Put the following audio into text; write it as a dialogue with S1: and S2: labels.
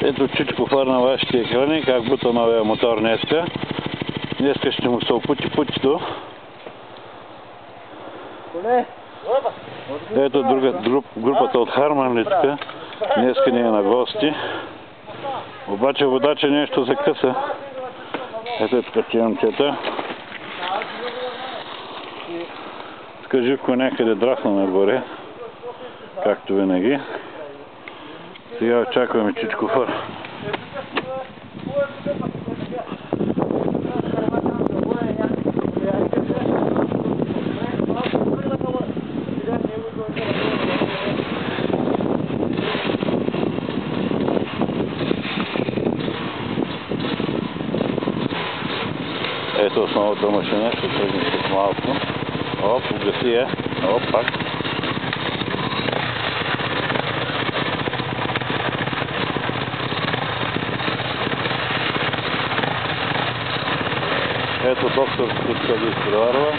S1: Ето Чичкофър на вашите екрани, как бута новия мотор днеска. Днеска ще му се опути путито. Ето групата от Харман ли тук. Днеска ни е на гости. Обаче водача нещо закъса. Ето тук че момчета. Тук Живко някъде драсна нагоре. Както винаги. Сега очакваме Чичкофър. Ето основната машина, ще тръгне след малко. Оп, угаси я. Оп, пак. Ето доктор иска да изпреварва.